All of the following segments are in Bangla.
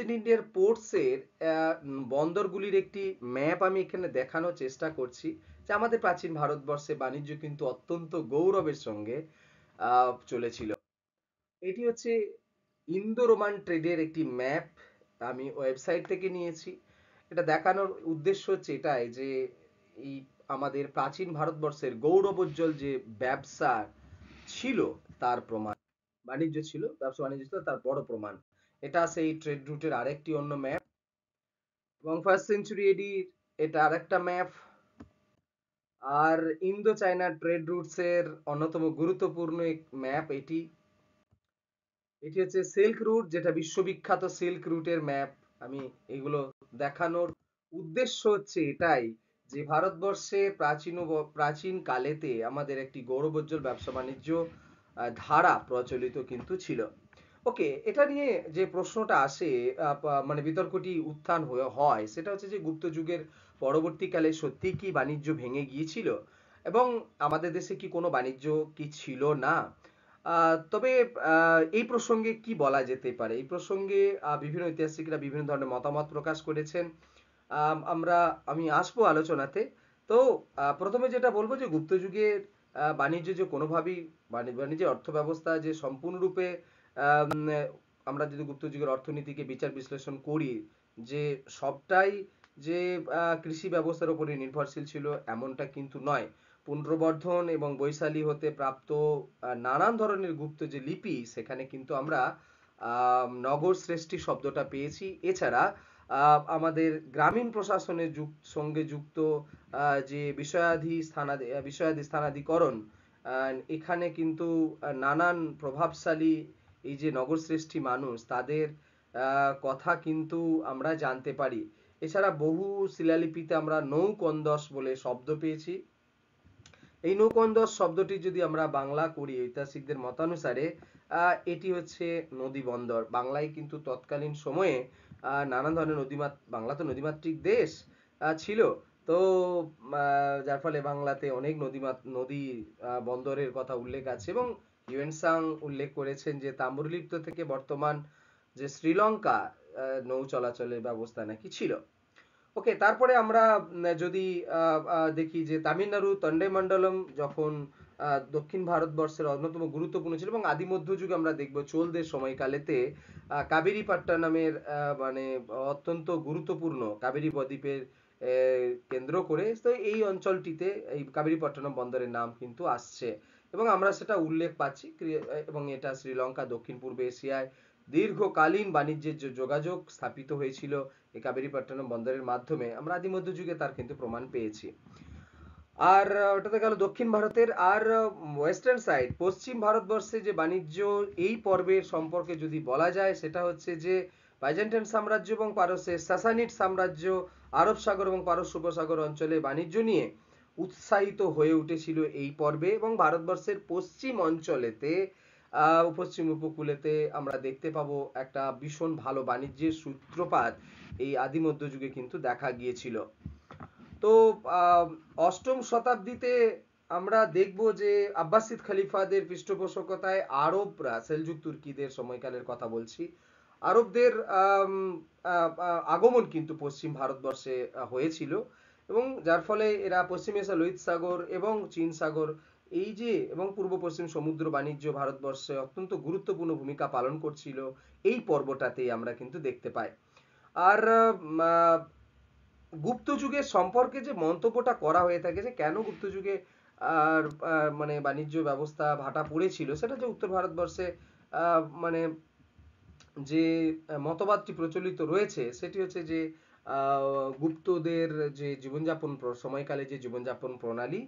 ইস্ট ইন্ডিয়ার পোর্টসের বন্দরগুলির একটি ম্যাপ আমি এখানে দেখানোর চেষ্টা করছি, যে আমাদের প্রাচীন ভারতবর্ষে বাণিজ্য কিন্তু অত্যন্ত গৌরবের সঙ্গে চলেছিল। এটি হচ্ছে ইন্দো রোমান ট্রেডের একটি ম্যাপ, আমি ওয়েবসাইট থেকে নিয়েছি। এটা দেখানোর উদ্দেশ্য হচ্ছে এটাই যে এই আমাদের প্রাচীন ভারতবর্ষের গৌরবোজ্জ্বল যে ব্যবসা ছিল তার প্রমাণ, বাণিজ্য ছিল, ব্যবসা বাণিজ্য ছিল তার বড় প্রমাণ। এটা সেই ট্রেড রুটের আরেকটি অন্য ম্যাপ, এবং ফার্স্ট সেঞ্চুরি এডির এটা আরেকটা ম্যাপ। আর ইন্দো চায়না ট্রেড রুটস এর অন্যতম গুরুত্বপূর্ণ এক ম্যাপ এটি। এটি হচ্ছে সিল্ক রুট, যেটা বিশ্ববিখ্যাত সিল্ক রুটের ম্যাপ। আমি এগুলো দেখানোর উদ্দেশ্য হচ্ছে এটাই যে ভারতবর্ষে প্রাচীন কালেতে আমাদের একটি গৌরবোজ্জ্বল ব্যবসা বাণিজ্য ধারা প্রচলিত কিন্তু ছিল। ওকে, এটা নিয়ে যে প্রশ্নটা আসে, মানে বিতর্কটি উত্থান হয়, সেটা হচ্ছে যে গুপ্ত যুগের পরবর্তীকালে সত্যি কি বাণিজ্য ভেঙে গিয়েছিল, এবং আমাদের দেশে কি কোনো বাণিজ্য কি ছিল না। তবে এই প্রসঙ্গে কি বলা যেতে পারে, এই প্রসঙ্গে বিভিন্ন ঐতিহাসিকরা বিভিন্ন ধরনের মতামত প্রকাশ করেছেন। আমি আসবো আলোচনাতে। তো প্রথমে যেটা বলবো যে গুপ্ত যুগের বাণিজ্য যে কোনোভাবেই বাণিজ্যের অর্থ ব্যবস্থা যে সম্পূর্ণরূপে আম, আমরা যদি গুপ্ত যুগের অর্থনীতিকে বিচার বিশ্লেষণ করি, যে সবটাই যে কৃষি ব্যবস্থার উপরে নির্ভরশীল ছিল এমনটা কিন্তু নয়। পুনর্বর্ধন এবং বৈশালী হতে প্রাপ্ত নানান ধরনের গুপ্ত যে লিপি, সেখানে কিন্তু আমরা নগর সৃষ্টি শব্দটা পেয়েছি। এছাড়া আমাদের গ্রামীণ প্রশাসনের সঙ্গে যুক্ত যে বিষয়াদি স্থানাধিকরণ, এখানে কিন্তু নানান প্রভাবশালী এই যে নগর সৃষ্টি মানুষ, তাদের কথা কিন্তু আমরা জানতে পারি। এছাড়া বহু শিলালিপিতে আমরা নৌকন্দস বলে শব্দ পেয়েছি। এই নৌকন্দস শব্দটি যদি আমরা বাংলা করি ঐতিহাসিকদের মতানুসারে, এটি হচ্ছে নদী বন্দর। বাংলায় কিন্তু তৎকালীন সময়ে নানান ধরনের বাংলা তো নদীমাতৃক দেশ ছিল। তো যার ফলে বাংলাতে অনেক নদী বন্দরের কথা উল্লেখ আছে, এবং হিউয়েন সাং উল্লেখ করেছেন যে তাম্রলিপ্ত থেকে বর্তমান যে শ্রীলঙ্কা নৌ চলাচলের ব্যবস্থা নাকি ছিল। ওকে, তারপরে আমরা যদি দেখি যে তামিলনাড়ু তন্ডাইমণ্ডলম যখন দক্ষিণ ভারতবর্ষের অন্যতম গুরুত্বপূর্ণ ছিল, এবং আদি মধ্যযুগে আমরা দেখব চোলদের সময়কালেতে কাবেরী পাট্টানামের মানে অত্যন্ত গুরুত্বপূর্ণ কাবেরী বদ্বীপের কেন্দ্র করে, তো এই অঞ্চলটিতে এই কাবেরী পট্টনম বন্দরের নাম কিন্তু আসছে, এবং আমরা সেটা উল্লেখ পাচ্ছি। এবং এটা শ্রীলঙ্কা দক্ষিণ পূর্ব এশিয়ায় দীর্ঘকালীন বাণিজ্যের যে যোগাযোগ স্থাপিত হয়েছিল এই কাবেরীপট্টনম বন্দরের মাধ্যমে, আমরা আদি মধ্যযুগে তার কিন্তু প্রমাণ পেয়েছি। আর ওটাতে গেল দক্ষিণ ভারতের। আর ওয়েস্টার্ন সাইড পশ্চিম ভারতবর্ষে যে বাণিজ্য এই পর্বের সম্পর্কে যদি বলা যায়, সেটা হচ্ছে যে বাইজেন্টাইন সাম্রাজ্য এবং পারস্যের সাসানিড সাম্রাজ্য আরব সাগর এবং পারস্য উপসাগর অঞ্চলে বাণিজ্য নিয়ে উৎসাহিত হয়ে উঠেছিল এই পর্বে, এবং ভারতবর্ষের পশ্চিম অঞ্চলেতে পশ্চিম উপকূলেতে আমরা দেখতে পাবো একটা ভীষণ ভালো বাণিজ্যের সূত্রপাত এই আদি মধ্যযুগে কিন্তু দেখা গিয়েছিল। তো অষ্টম শতাব্দীতে আমরা দেখব যে আব্বাসিদ খলিফাদের পৃষ্ঠপোষকতায় আরবরা, সেলজুক তুর্কিদের সময়কালের কথা বলছি, আরবদের আগমন কিন্তু পশ্চিম ভারতবর্ষে হয়েছিল, এবং যার ফলে এরা পশ্চিম এশিয়া লোহিত সাগর এবং চীন সাগর এই যে এবং পূর্ব পশ্চিম সমুদ্র বাণিজ্য ভারতবর্ষে অত্যন্ত গুরুত্বপূর্ণ ভূমিকা পালন করছিল, এই পর্বটাতেই আমরা কিন্তু দেখতে পাই। আর গুপ্ত যুগের সম্পর্কে যে মন্তব্যটা করা হয়ে থাকে যে কেন গুপ্ত যুগে আর মানে বাণিজ্য ব্যবস্থা ভাটা পড়েছিল, সেটা যে উত্তর ভারতবর্ষে মানে যে মতবাদটি প্রচলিত রয়েছে, সেটি হচ্ছে যে গুপ্তদের যে জীবনযাপন সময়কালে যে জীবনযাপন প্রণালী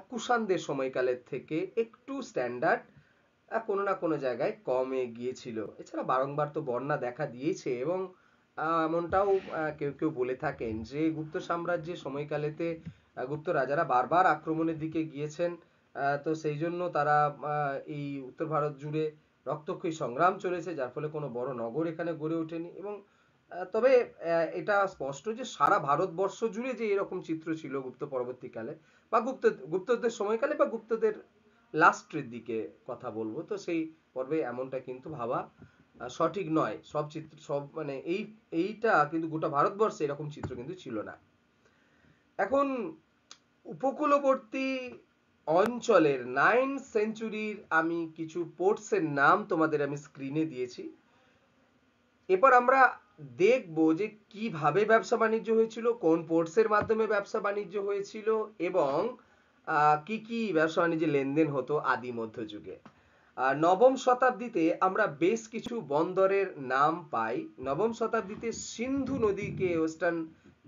কুষাণদের সময়কালের থেকে একটু স্ট্যান্ডার্ড কোনো না কোনো জায়গায় কমে গিয়েছিল। এছাড়া বারংবার তো বন্যা দেখা দিয়েছে, এবং এমনটাও কেউ কেউ বলে থাকেন যে গুপ্ত সাম্রাজ্যের সময়কালেতে গুপ্ত রাজারা বারবার আক্রমণের দিকে গিয়েছেন। তো সেই জন্য তারা এই উত্তর ভারত জুড়ে রক্তক্ষয়ী সংগ্রাম চলেছে, যার ফলে কোনো বড় নগর এখানে গড়ে ওঠেনি। এবং তবে এটা স্পষ্ট যে সারা ভারতবর্ষ জুড়ে যে এরকম চিত্র ছিল গুপ্ত পরবর্তীকালে বা গুপ্তদের সময়কালে বা গুপ্তদের লাস্টের দিকে কথা বলবো, তো সেই পর্বে এমনটা কিন্তু ভাবা সঠিক নয়। সব চিত্র সব মানে এইটা কিন্তু গোটা ভারতবর্ষে এরকম চিত্র কিন্তু ছিল না। এখন উপকূলবর্তী অঞ্চলের 9th সেঞ্চুরির আমি কিছু পোর্টসের নাম তোমাদের আমি স্ক্রিনে দিয়েছি। এরপর আমরা দেখব যে কিভাবে ব্যবসা বাণিজ্য হয়েছিল, কোন পোর্টসের মাধ্যমে ব্যবসা বাণিজ্য হয়েছিল, এবং কি কি ব্যবসা বাণিজ্যের লেনদেন হতো আদি মধ্যযুগে। নবম শতাব্দীতে আমরা বেশ কিছু বন্দরের নাম পাই। নবম শতাব্দীতে সিন্ধু নদীকে, ওয়েস্টার্ন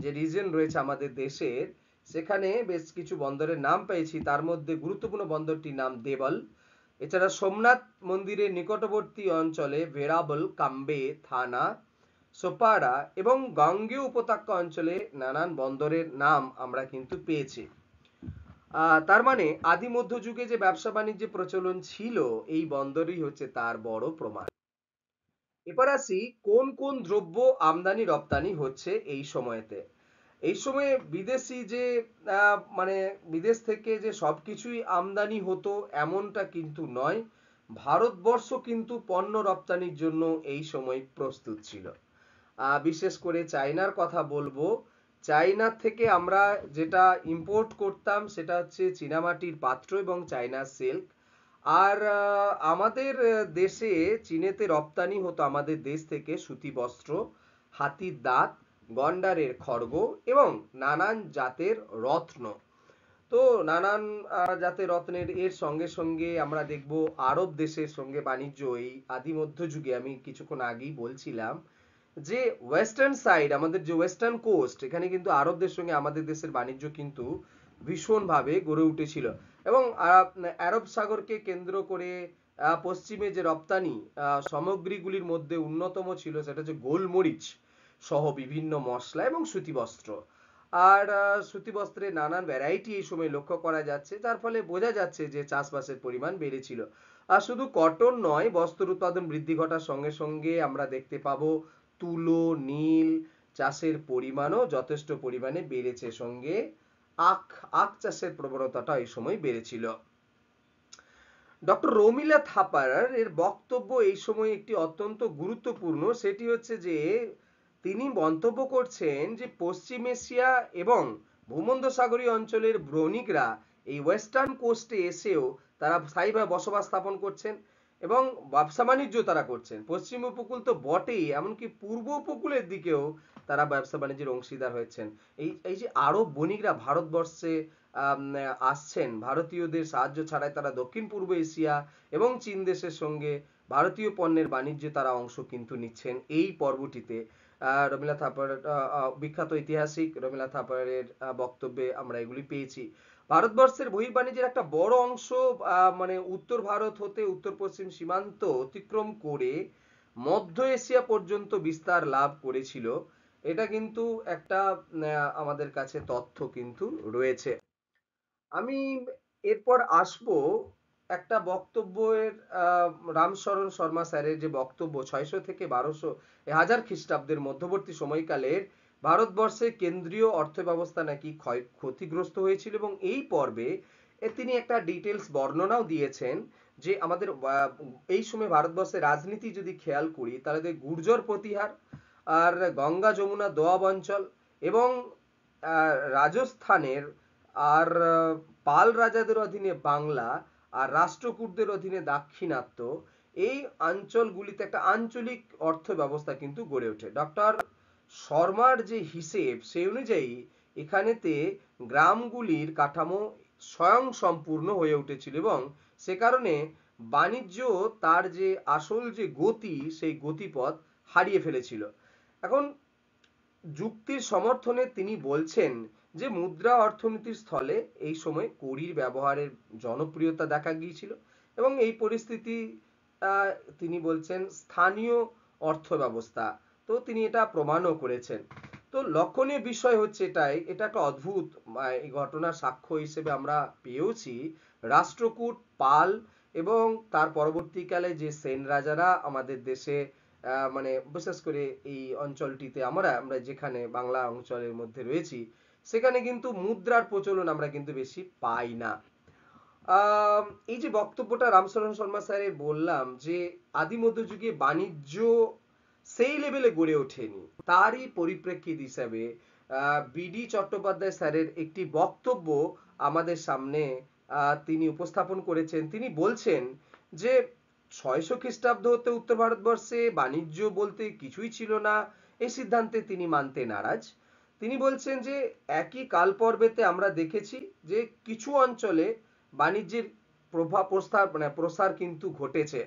যে রিজন রয়েছে আমাদের দেশের, সেখানে বেশ কিছু বন্দরের নাম পেয়েছি। তার মধ্যে গুরুত্বপূর্ণ বন্দরটির নাম দেবল। এছাড়া সোমনাথ মন্দিরের নিকটবর্তী অঞ্চলে ভেরাবল, কাম্বে, থানা, সোপাড়া এবং গাঙ্গেয় উপত্যকা অঞ্চলে নানান বন্দরের নাম আমরা কিন্তু পেয়েছি। তার মানে আদি মধ্যযুগে যে ব্যবসা বাণিজ্যের প্রচলন ছিল, এই বন্দরই হচ্ছে তার বড় প্রমাণ। এবার আসি কোন কোন দ্রব্য আমদানি রপ্তানি হচ্ছে এই সময়তে। এই সময়ে বিদেশি যে মানে বিদেশ থেকে যে সবকিছুই আমদানি হতো এমনটা কিন্তু নয়। ভারতবর্ষ কিন্তু পণ্য রপ্তানির জন্য এই সময় প্রস্তুত ছিল। বিশেষ করে চায়নার কথা বলবো। চায়না থেকে আমরা যেটা ইম্পোর্ট করতাম সেটা হচ্ছে চীনামাটির পাত্র এবং চায়না সিল্ক। আর আমাদের দেশে চীনেতে রপ্তানি হতো আমাদের দেশ থেকে সুতি বস্ত্র, হাতির দাঁত, গন্ডারের খড়গ এবং নানান জাতের রত্ন। তো নানান জাতের রত্নের এর সঙ্গে সঙ্গে আমরা দেখব আরব দেশের সঙ্গে বাণিজ্য। এই আদি মধ্যযুগে আমি কিছুক্ষণ আগেই বলছিলাম যে ওয়েস্টার্ন সাইড, আমাদের যে ওয়েস্টার্ন কোস্ট, এখানে কিন্তু আরবদের সঙ্গে আমাদের দেশের বাণিজ্য কিন্তু ভীষণভাবে গড়ে উঠেছিল। এবং আরব সাগরকে কেন্দ্র করে পশ্চিমে যে রপ্তানি সামগ্রীগুলির মধ্যে অন্যতম ছিল সেটা হচ্ছে গোলমরিচ সহ বিভিন্ন মশলা এবং সুতি বস্ত্র। আর সুতি বস্ত্রের নানান ভ্যারাইটি এই সময় লক্ষ্য করা যাচ্ছে, যার ফলে বোঝা যাচ্ছে যে চাষবাসের পরিমাণ বেড়েছিল। আর শুধু কটন নয়, বস্ত্র উৎপাদন বৃদ্ধি ঘটার সঙ্গে সঙ্গে আমরা দেখতে পাবো তুলো, নীল চাষের পরিমাণও যথেষ্ট পরিমাণে বেড়েছে। সঙ্গে আখ আখ চাষের প্রবণতাটা এই সময় বেড়েছিল। ডক্টর রমিলা থাপার এর বক্তব্য এই সময় একটি অত্যন্ত গুরুত্বপূর্ণ। সেটি হচ্ছে যে তিনি মন্তব্য করছেন যে পশ্চিম এশিয়া এবং ভূমধ্যসাগরীয় অঞ্চলের বণিকরা এই ওয়েস্টার্ন কোস্টে এসেও তারা স্থায়ীভাবে বসবাস স্থাপন করছেন এবং ব্যবসা বাণিজ্য তারা করছেন। পশ্চিম উপকূল তো বটেই, এমনকি পূর্ব উপকূলের দিকেও তারা ব্যবসা বাণিজ্যের অংশীদার হয়েছেন। এই যে আরব বণিকরা ভারতবর্ষে আসছেন, ভারতীয়দের সাহায্য ছাড়াই তারা দক্ষিণ পূর্ব এশিয়া এবং চীন দেশের সঙ্গে ভারতীয় পণ্যের বাণিজ্যে তারা অংশ কিন্তু নিচ্ছেন। এই পর্বটিতে রমিলা থাপার, বিখ্যাত ঐতিহাসিক রমিলা থাপারের বক্তব্যে আমরা এগুলি পেয়েছি। ভারতবর্ষের বহির্বাণিজ্যের একটা বড় অংশ মানে উত্তর ভারত হতে উত্তর পশ্চিম সীমান্ত অতিক্রম করে মধ্য এশিয়া পর্যন্ত বিস্তার লাভ করেছিল। এটা কিন্তু একটা আমাদের কাছে তথ্য কিন্তু রয়েছে। আমি এরপর আসবো একটা বক্তব্যের, রামশরণ শর্মা স্যারের যে বক্তব্য 600 থেকে 1200 হাজার খ্রিস্টাব্দের মধ্যবর্তী সময়কালের ভারতবর্ষের কেন্দ্রীয় অর্থ ব্যবস্থা নাকি ক্ষতিগ্রস্ত হয়েছিল। এবং এই পর্বে তিনি একটা ডিটেলস বর্ণনাও দিয়েছেন যে আমাদের এই সময় ভারতবর্ষের রাজনীতি যদি খেয়াল করি তাহলে গুর্জর প্রতিহার, আর গঙ্গা যমুনা দোয়াব অঞ্চল এবং রাজস্থানের, আর পাল রাজাদের অধীনে বাংলা, আর রাষ্ট্রকূটদের অধীনে দাক্ষিণাত্য, এই অঞ্চলগুলিতে একটা আঞ্চলিক অর্থ ব্যবস্থা কিন্তু গড়ে ওঠে। ডক্টর শর্মার যে হিসেব সেই অনুযায়ী এখানেতে গ্রামগুলির কাঠামো স্বয়ং সম্পূর্ণ হয়ে উঠেছিল এবং সে কারণে বাণিজ্য তার যে আসল যে গতি সেই গতিপথ হারিয়ে ফেলেছিল। এখন যুক্তির সমর্থনে তিনি বলছেন যে মুদ্রা অর্থনীতির স্থলে এই সময় কড়ির ব্যবহারের জনপ্রিয়তা দেখা গিয়েছিল এবং এই পরিস্থিতি তিনি বলছেন স্থানীয় অর্থ ব্যবস্থা। তো তিনি এটা প্রমাণও করেছেন। তো লক্ষণীয় বিষয় হচ্ছে এটাই, এটা একটা অদ্ভুত এই ঘটনার সাক্ষ্য হিসেবে আমরা পেয়েছি রাষ্ট্রকূট, পাল এবং তার পরবর্তীকালে যে সেন রাজারা আমাদের দেশে মানে বিশেষ করে এই অঞ্চলটিতে আমরা আমরা যেখানে বাংলা অঞ্চলের মধ্যে রয়েছি সেখানে কিন্তু মুদ্রার প্রচলন আমরা কিন্তু বেশি পাই না। এই যে বক্তব্যটা রামচরণ শর্মা স্যারের বললাম যে আদি মধ্যযুগে বাণিজ্য সেই লেভেলে গড়ে ওঠেনি, তারই পরিপ্রেক্ষিত হিসাবে বিডি চট্টোপাধ্যায় স্যারের একটি বক্তব্য আমাদের সামনে তিনি উপস্থাপন করেছেন। তিনি বলছেন যে 600 খ্রিস্টাব্দ হতে উত্তর ভারতবর্ষে বাণিজ্য বলতে কিছুই ছিল না, এই সিদ্ধান্তে তিনি মানতে নারাজ। তিনি বলছেন যে একই কাল পর্বেতে আমরা দেখেছি যে কিছু অঞ্চলে বাণিজ্যের প্রসার কিন্তু ঘটেছে।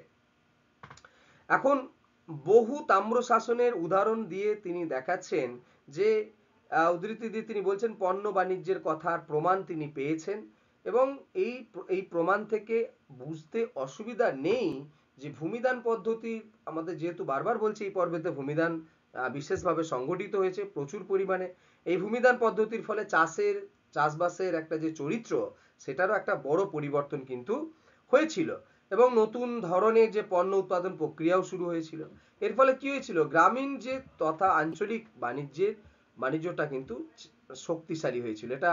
এখন বহু তাম্র শাসনের উদাহরণ দিয়ে তিনি দেখাচ্ছেন যে উদ্ধৃতি দিয়ে তিনি বলছেন পণ্য বাণিজ্যের কথার প্রমাণ তিনি পেয়েছেন, এবং এই প্রমাণ থেকে বুঝতে অসুবিধা নেই যে ভূমিদান পদ্ধতি, আমাদের যেহেতু বারবার বলছি এই পর্বেতে ভূমিদান বিশেষভাবে সংগঠিত হয়েছে প্রচুর পরিমাণে, এই ভূমিদান পদ্ধতির ফলে চাষবাসের একটা যে চরিত্র সেটারও একটা বড় পরিবর্তন কিন্তু হয়েছিল, এবং নতুন ধরনের যে পণ্য উৎপাদন প্রক্রিয়াও শুরু হয়েছিল। এর ফলে কি হয়েছিল, গ্রামীণ যে তথা আঞ্চলিক বাণিজ্যটা কিন্তু শক্তিশালী হয়েছিল। এটা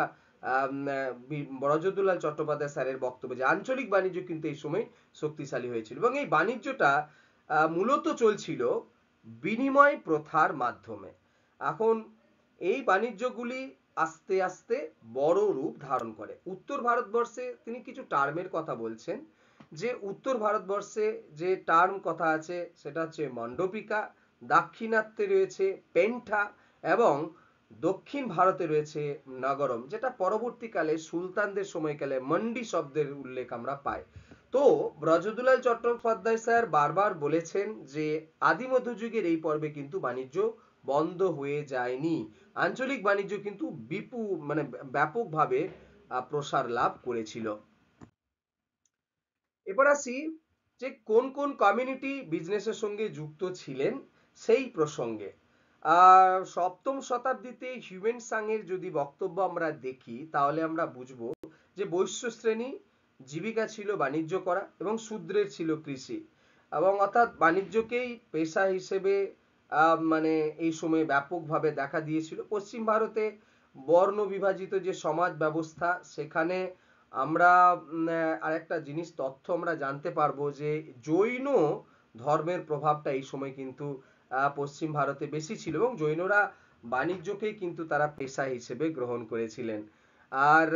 ব্রজদুলাল চট্টোপাধ্যায় স্যারের বক্তব্য যে আঞ্চলিক বাণিজ্য কিন্তু এই সময় শক্তিশালী হয়েছিল, এবং এই বাণিজ্যটা মূলত চলছিল বিনিময় প্রথার মাধ্যমে। এখন এই বাণিজ্যগুলি আস্তে আস্তে বড় রূপ ধারণ করে। উত্তর ভারতবর্ষে তিনি কিছু টার্মের কথা বলছেন, যে উত্তর ভারতবর্ষে যে টার্ম কথা আছে সেটা হচ্ছে মণ্ডপিকা, দাক্ষিণাত্যে রয়েছে পেন্ঠা, এবং দক্ষিণ ভারতে রয়েছে নগরম, যেটা পরবর্তীকালে সুলতানদের সময়কালে মন্ডি শব্দের উল্লেখ আমরা পাই। তো ব্রজদুলাল চট্টোপাধ্যায় স্যার বারবার বলেছেন যে আদি মধ্যযুগের এই পর্বে কিন্তু বাণিজ্য বন্ধ হয়ে যায়নি, আঞ্চলিক বাণিজ্য কিন্তু ব্যাপকভাবে প্রসার লাভ করেছিল। এবার আসি যে কোন কোন কমিউনিটি বিজনেসের সঙ্গে যুক্ত ছিলেন সেই প্রসঙ্গে। সপ্তম শতাব্দীতে হিউয়েন সাংয়ের যদি বক্তব্য আমরা দেখি তাহলে আমরা বুঝবো যে বৈশ্য শ্রেণী জীবিকা ছিল বাণিজ্য করা, এবং শূদ্রের ছিল কৃষি, এবং অর্থাৎ বাণিজ্যকেই পেশা হিসেবে এই সময় ব্যাপকভাবে দেখা দিয়েছিল। পশ্চিম ভারতে বর্ণ বিভাজিত যে সমাজ ব্যবস্থা, সেখানে আমরা আরেকটা জিনিস তথ্য আমরা জানতে পারবো যে জৈন ধর্মের প্রভাবটা এই সময় কিন্তু পশ্চিম ভারতে বেশি ছিল, এবং জৈনরা বাণিজ্যকেই কিন্তু তারা পেশা হিসেবে গ্রহণ করেছিলেন। আর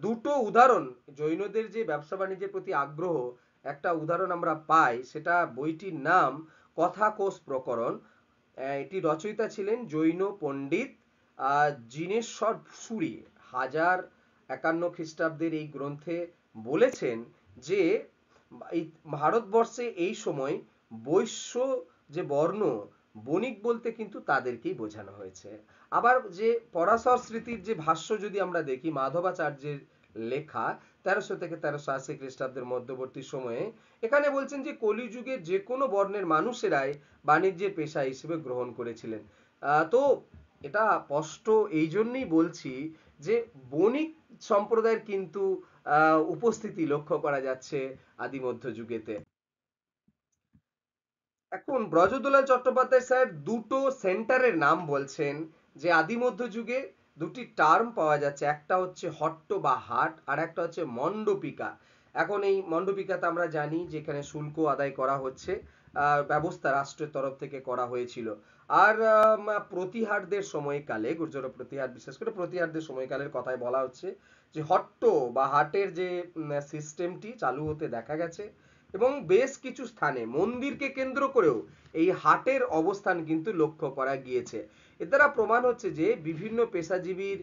দুটো উদাহরণ জৈনদের যে ব্যবসা বাণিজ্যের প্রতি আগ্রহ, একটা উদাহরণ আমরা পাই, সেটা বইটির নাম কথাকোষ প্রকরণ। এটি রচয়িতা ছিলেন জৈন পণ্ডিত জিনেশ্বর সুরি। 1051 খ্রিস্টাব্দের এই গ্রন্থে বলেছেন যে এই ভারতবর্ষে এই সময় বৈশ্য যে বর্ণ, বণিক বলতে কিন্তু তাদেরকেই বোঝানো হয়েছে। আবার যে পরাশর স্মৃতির যে ভাষ্য যদি আমরা দেখি, মাধবাচার্যের লেখা 1300 থেকে 1380 খ্রিস্টাব্দের মধ্যবর্তী সময়ে, এখানে বলছেন যে কলিযুগের যে কোনো বর্ণের মানুষেরাই বাণিজ্যের পেশা হিসেবে গ্রহণ করেছিলেন। তো এটা স্পষ্ট এই জন্যই বলছি যে বণিক সম্প্রদায়ের কিন্তু উপস্থিতি লক্ষ্য করা যাচ্ছে আদি মধ্যযুগেতে। এখন ব্রজদুলাল চট্টোপাধ্যায় স্যার দুটো সেন্টারের নাম বলছেন, যে আদি মধ্যযুগে দুটি টার্ম পাওয়া যাচ্ছে, একটা হচ্ছে হট্ট বা হাট, আর একটা হচ্ছে মণ্ডপিকা। এখন এই মণ্ডপিকাতে আমরা জানি যে এখানে শুল্ক আদায় করা হচ্ছে, ব্যবস্থা রাষ্ট্রের তরফ থেকে করা হয়েছিল। আর প্রতিহারদের সময়কালে, গুর্জর প্রতিহার, বিশেষ করে প্রতিহারদের সময়কালের কথাই বলা হচ্ছে, যে হট্ট বা হাটের যে সিস্টেমটি চালু হতে দেখা গেছে, এবং বেশ কিছু স্থানে মন্দিরকে কেন্দ্র করেও এই হাটের অবস্থান কিন্তু লক্ষ্য করা গিয়েছে। এর দ্বারা প্রমাণ হচ্ছে যে বিভিন্ন পেশাজীবীর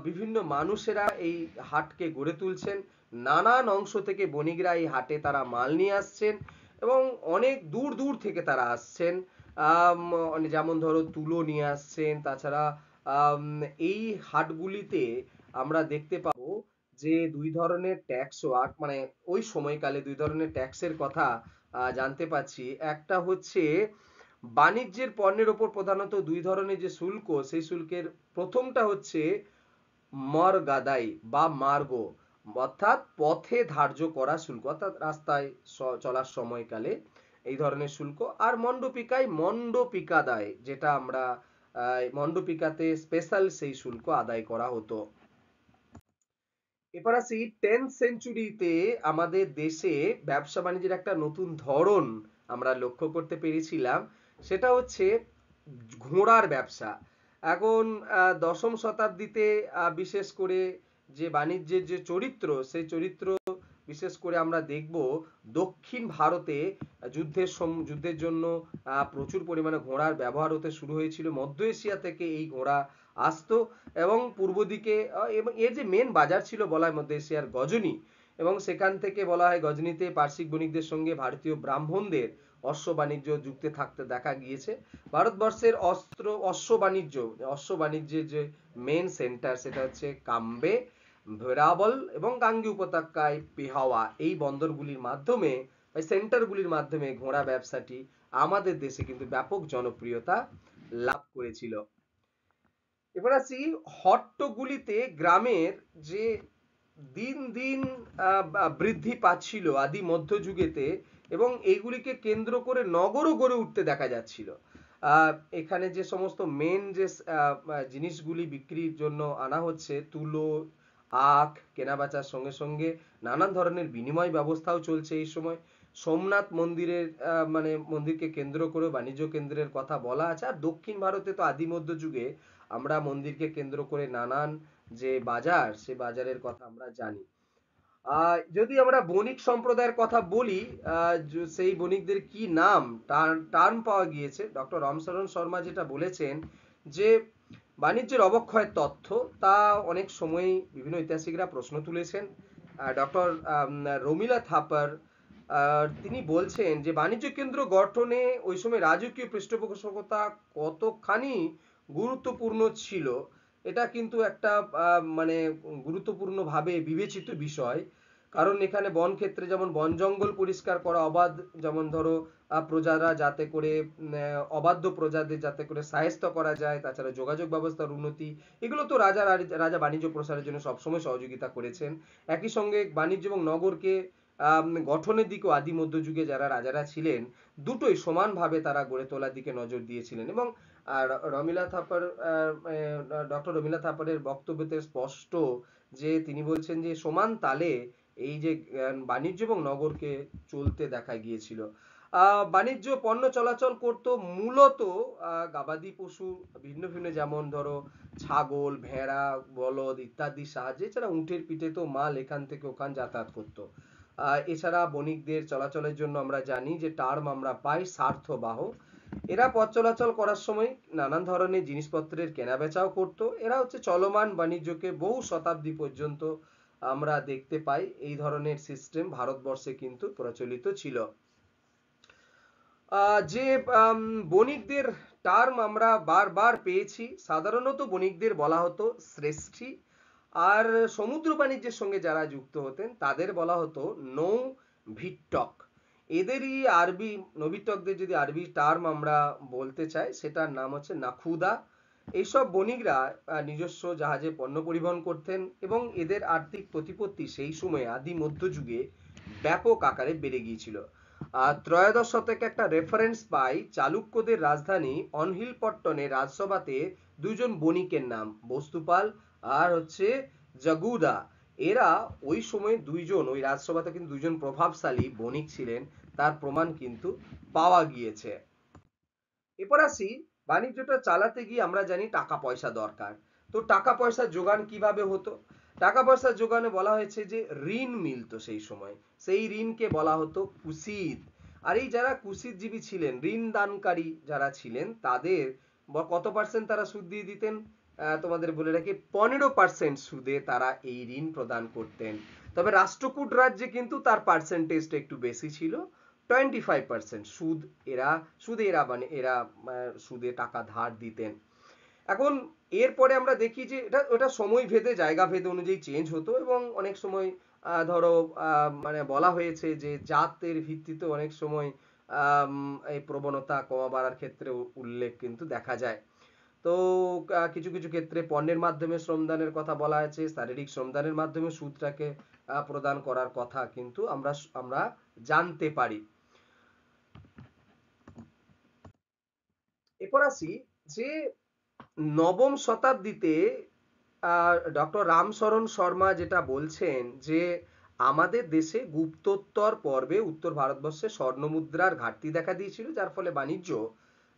বিভিন্ন মানুষেরা এই হাটকে গড়ে তুলছেন, নানান অংশ থেকে বণিকরা এই হাটে তারা মাল নিয়ে আসছেন, এবং অনেক দূর দূর থেকে তারা আসছেন। যেমন ধরো তুলো নিয়ে আসছেন, তাছাড়া এই হাটগুলিতে আমরা দেখতে পাবো যে দুই ধরনের ট্যাক্স, ওই সময়কালে দুই ধরনের ট্যাক্সের কথা জানতে পাচ্ছি। একটা হচ্ছে বাণিজ্যের পণ্যের উপর প্রধানত দুই ধরনের যে শুল্ক, সেই শুল্কের প্রথমটা হচ্ছে মরগাদাই বা মার্গ, অর্থাৎ পথে ধার্য করা শুল্ক, অর্থাৎ রাস্তায় চলার সময়কালে এই ধরনের শুল্ক। আর মণ্ডপিকাদায়, যেটা আমরা মণ্ডপিকাতে স্পেশাল সেই শুল্ক আদায় করা হতো। এবার আসি 10th সেঞ্চুরিতে আমাদের দেশে ব্যবসা বাণিজ্যের একটা নতুন ধরন আমরা লক্ষ্য করতে পেরেছিলাম। সেটা হচ্ছে ঘোড়ার ব্যবসা। এখন দশম শতাব্দীতে বিশেষ করে যে বাণিজ্যের যে চরিত্র, সেই চরিত্র বিশেষ করে আমরা দেখব দক্ষিণ ভারতে যুদ্ধের জন্য প্রচুর পরিমাণে ঘোড়ার ব্যবহার হতে শুরু হয়েছিল। মধ্য এশিয়া থেকে এই ঘোড়া আসতো এবং পূর্ব দিকে এবং এর যে মেন বাজার ছিল বলা হয় মধ্য এশিয়ার গজনি, এবং সেখান থেকে বলা হয় গজনিতে পার্সিক বণিকদের সঙ্গে ভারতীয় ব্রাহ্মণদের অশ্ব বাণিজ্য যুক্তে থাকতে দেখা গিয়েছে। ভারতবর্ষের অশ্ব বাণিজ্যের যে মেন সেন্টার সেটা হচ্ছে কাম্বে, ভেরাবল এবং গাঙ্গী উপত্যকায় পেহাওয়া, এই বন্দরগুলির মাধ্যমে সেন্টারগুলির মাধ্যমে ঘোড়া ব্যবসাটি আমাদের দেশে কিন্তু ব্যাপক জনপ্রিয়তা লাভ করেছিল। এবার আসি হট্টগুলিতে গ্রামের যে দিন দিন বৃদ্ধি পাচ্ছিল আদি মধ্যযুগেতে, এবং এইগুলিকে কেন্দ্র করে নগরও গড়ে উঠতে দেখা যাচ্ছিল। এখানে যে সমস্ত মেন যে জিনিসগুলি বিক্রির জন্য আনা হচ্ছে, তুলো, আখ কেনাবেচার সঙ্গে সঙ্গে নানান ধরনের বিনিময় ব্যবস্থাও চলছে এই সময়। সোমনাথ মন্দিরের মানে মন্দিরকে কেন্দ্র করে বাণিজ্য কেন্দ্রের কথা বলা আছে। আর দক্ষিণ ভারতে তো আদি মধ্যযুগে আমরা মন্দিরকে কেন্দ্র করে নানান যে বাজার, সে বাজারের কথা আমরা জানি। যদি আমরা বণিক সম্প্রদায়ের কথা বলি, সেই বণিকদের কি নাম টার্ম পাওয়া গিয়েছে, ডক্টর রামচরণ শর্মা যেটা বলেছেন যে বাণিজ্যের অবক্ষয়ের তথ্য, তা অনেক সময় বিভিন্ন ঐতিহাসিকরা প্রশ্ন তুলেছেন। ডক্টর রমিলা থাপার তিনি বলছেন যে বাণিজ্য কেন্দ্র গঠনে ওই সময় রাজকীয় পৃষ্ঠপোষকতা কতখানি গুরুত্বপূর্ণ ছিল, এটা কিন্তু একটা মানে গুরুত্বপূর্ণভাবে বিবেচিত বিষয়। কারণ এখানে বন ক্ষেত্রে যেমন বন জঙ্গল পরিষ্কার করা, অবাধ যেমন ধরো প্রজারা যাতে করে অবাধ্য প্রজাদের যাতে করে সায়স্ত করা যায়, তাছাড়া যোগাযোগ ব্যবস্থার উন্নতি, এগুলো তো রাজা বাণিজ্য প্রসারের জন্য সবসময় সহযোগিতা করেছেন। একই সঙ্গে বাণিজ্য এবং নগরকে গঠনের দিকেও আদি মধ্যযুগে যারা রাজারা ছিলেন, দুটোই সমানভাবে তারা গড়ে তোলার দিকে নজর দিয়েছিলেন। এবং রমিলা থাপার ডক্টর রমিলা থাপারের বক্তব্যতে স্পষ্ট যে তিনি বলছেন যে সমান তালে এই যে বাণিজ্য এবং নগরকে চলতে দেখা গিয়েছিল। বাণিজ্য পণ্য চলাচল করত মূলত গবাদি পশু ভিন্ন ভিন্ন, যেমন ধরো ছাগল, ভেড়া, বলদ ইত্যাদির সাহায্যে। এছাড়া উটের পিঠে তো মাল এখান থেকে ওখান যাতায়াত করতো। এছাড়া বণিকদের চলাচলের জন্য আমরা জানি যে টার্ম আমরা পাই স্বার্থবাহ। এরা পথ চলাচল করার সময় নানান ধরনের জিনিসপত্রের কেনাবেচাও করত। এরা হচ্ছে চলমান বাণিজ্যকে বহু শতাব্দী পর্যন্ত আমরা দেখতে পাই। এই ধরনের সিস্টেম ভারতবর্ষে কিন্তু প্রচলিত ছিল। যে বণিকদের টার্ম আমরা বারবার পেয়েছি, সাধারণত বণিকদের বলা হতো শ্রেষ্ঠী, আর সমুদ্র বাণিজ্যের সঙ্গে যারা যুক্ত হতেন তাদের বলা হতো নৌ ভিট্টক। এদেরই আরবি নভিটকদের যদি আরবি টার্ম আমরা বলতে চাই, সেটার নাম হচ্ছে নাখুদা। এইসব বণিকরা নিজস্ব জাহাজে পণ্য পরিবহন করতেন, এবং এদের আর্থিক প্রতিপত্তি সেই সময়ে আদি মধ্যযুগে ব্যাপক আকারে বেড়ে গিয়েছিল। ত্রয়োদশ শতকে একটা রেফারেন্স পাই চালুক্যদের রাজধানী অনহিলপট্টনের রাজসভাতে দুইজন বণিকের নাম বস্তুপাল আর হচ্ছে জাগুদা। এরা ওই সময় দুইজন, ওই রাজসভাতে কিন্তু দুইজন প্রভাবশালী বণিক ছিলেন, তার প্রমাণ কিন্তু পাওয়া গিয়েছে। এরপর আসি, বাণিজ্যটা চালাতে গিয়ে আমরা জানি টাকা পয়সা দরকার। তো টাকা পয়সা জোগান কিভাবে হতো? টাকা পয়সা জোগানে বলা হয়েছে যে ঋণ মিলতো সেই সময়, সেই ঋণকে বলা হতো কুসিদ। আর এই যারা কুসিদজীবী ছিলেন, ঋণ দানকারী যারা ছিলেন, তাদের কত পার্সেন্ট তারা সুদ দিয়ে দিতেন? তোমাদের বলে রাখি 15% সুদে তারা এই ঋণ প্রদান করতেন। তবে রাষ্ট্রকূট রাজ্যে কিন্তু তার পার্সেন্টেজটা একটু বেশি ছিল, 25% সুদ। এরা সুদে টাকা ধার দিতেন। এখন এরপরে আমরা দেখি যে ওটা সময় ভেদে জায়গা ভেদে অনুযায়ী চেঞ্জ হতো, এবং অনেক সময় ধরো মানে বলা হয়েছে যে জাতের ভিত্তিতে অনেক সময় এই প্রবণতা কমা বাড়ার ক্ষেত্রে উল্লেখ কিন্তু দেখা যায়। তো কিছু কিছু ক্ষেত্রে পণ্যের মাধ্যমে শ্রমদানের কথা বলা আছে, শারীরিক শ্রমদানের মাধ্যমে সুদটাকে প্রদান করার কথা কিন্তু আমরা জানতে পারি। এরপর আসি যে নবম শতাব্দীতে ডক্টর রামশরণ শর্মা যেটা বলছেন যে আমাদের দেশে গুপ্তোত্তর পর্বে উত্তর ভারতবর্ষে স্বর্ণমুদ্রার ঘাটতি দেখা দিয়েছিল, যার ফলে বাণিজ্য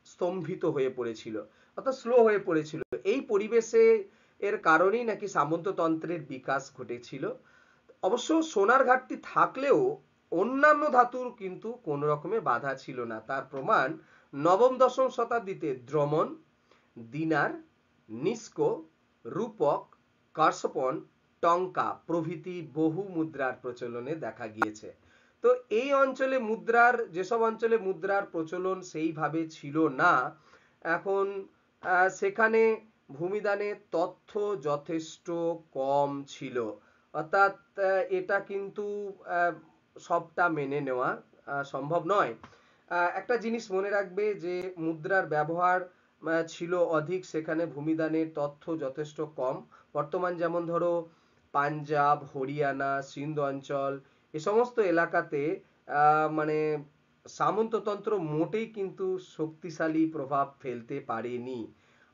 স্তম্ভিত হয়ে পড়েছিল, অর্থাৎ স্লো হয়ে পড়েছিল। এই পরিবেশে এর কারণেই নাকি সামন্ততন্ত্রের বিকাশ ঘটেছিল। অবশ্য সোনার ঘাটতি থাকলেও অন্যান্য ধাতুর কিন্তু কোনো রকমের বাধা ছিল না। তার প্রমাণ নবম দশম শতাব্দীতে দ্রমন, দিনার, নিস্কো, রূপক, কার্সপন, টঙ্কা প্রভৃতি বহু মুদ্রার প্রচলনে দেখা গিয়েছে। তো এই অঞ্চলে মুদ্রার, যেসব অঞ্চলে মুদ্রার প্রচলন সেইভাবে ছিল না, এখন সেখানে ভূমিদানের তথ্য যথেষ্ট কম ছিল। অর্থাৎ এটা কিন্তু সবটা মেনে নেওয়া সম্ভব নয়। একটা জিনিস মনে রাখবে যে মুদ্রার ব্যবহার ছিল অধিক, সেখানে ভূমিদানের তথ্য যথেষ্ট কম। বর্তমান যেমন ধরো পাঞ্জাব, হরিয়ানা, সিন্ধ অঞ্চল, এ সমস্ত এলাকাতে মানে সামন্ততন্ত্র মোটেই কিন্তু শক্তিশালী প্রভাব ফেলতে পারেনি।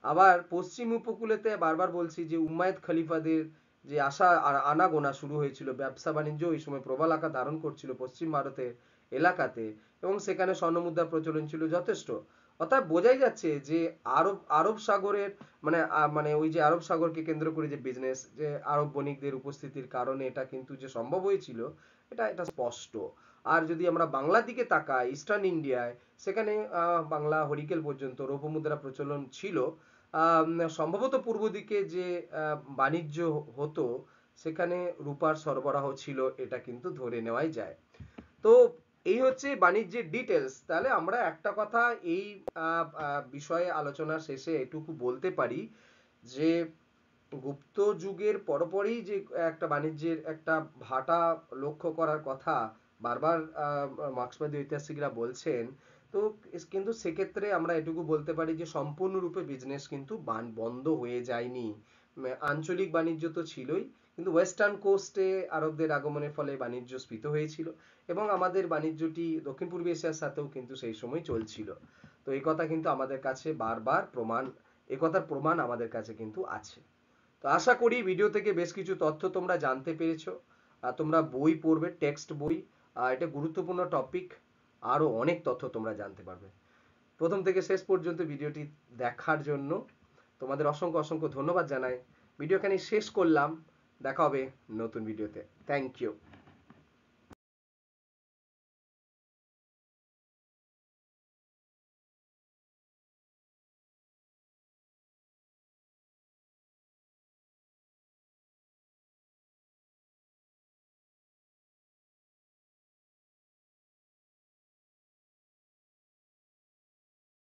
আবার পশ্চিম উপকূলেতে বারবার বলছি যে উম্মায়দ খলিফাদের যে আসা আর আনাগোনা শুরু হয়েছিল, ব্যবসা বাণিজ্য ওই সময় প্রবল আকার ধারণ করছিল পশ্চিম ভারতের এলাকাতে, এবং সেখানে স্বর্ণমুদ্রার প্রচলন ছিল যথেষ্ট। অর্থাৎ বোঝাই যাচ্ছে যে আরব আরব সাগরের মানে ওই যে আরব সাগরকে কেন্দ্র করে যে বিজনেস, যে আরব বণিকদের উপস্থিতির কারণে এটা কিন্তু যে সম্ভব হয়েছিল, এটা এটা স্পষ্ট। আর যদি আমরা বাংলার দিকে তাকাই, ইস্টার্ন ইন্ডিয়ায়, সেখানে বাংলা হরিকেল পর্যন্ত রৌপ্যমুদ্রা প্রচলন ছিল। সম্ভবত পূর্ব দিকে যে বাণিজ্য হতো সেখানে রূপার সরবরাহ ছিল, এটা কিন্তু ধরে নেওয়াই যায়। তো এই হচ্ছে বাণিজ্যের ডিটেলস। তাহলে আমরা একটা কথা এই বিষয়ে আলোচনা শেষে এটুকু বলতে পারি যে গুপ্ত যুগের পরপরই যে একটা বাণিজ্যের একটা ভাটা লক্ষ্য করার কথা বারবার মার্ক্সবাদী ঐতিহাসিকরা বলছেন। তো কিন্তু সেক্ষেত্রে আমরা এটুকু বলতে পারি যে সম্পূর্ণরূপে বিজনেস কিন্তু বন্ধ হয়ে যায়নি। আঞ্চলিক বাণিজ্য তো ছিলই, কিন্তু ওয়েস্টার্ন কোস্টে আরবদের আগমনের ফলে বাণিজ্য স্ফীত হয়েছিল, এবং আমাদের বাণিজ্যটি দক্ষিণ পূর্ব এশিয়ার সাথেও কিন্তু সেই সময় চলছিল। তো এই কথা কিন্তু আমাদের কাছে বারবার প্রমাণ, এ কথার প্রমাণ আমাদের কাছে কিন্তু আছে। তো আশা করি ভিডিও থেকে বেশ কিছু তথ্য তোমরা জানতে পেরেছো। তোমরা বই পড়বে, টেক্সট বই, এটা গুরুত্বপূর্ণ টপিক, আরো অনেক তথ্য তোমরা জানতে পারবে। প্রথম থেকে শেষ পর্যন্ত ভিডিওটি দেখার জন্য তোমাদের অসংখ্য অসংখ্য ধন্যবাদ জানাই। ভিডিও এখানে শেষ করলাম, দেখা হবে নতুন ভিডিওতে। Thank you.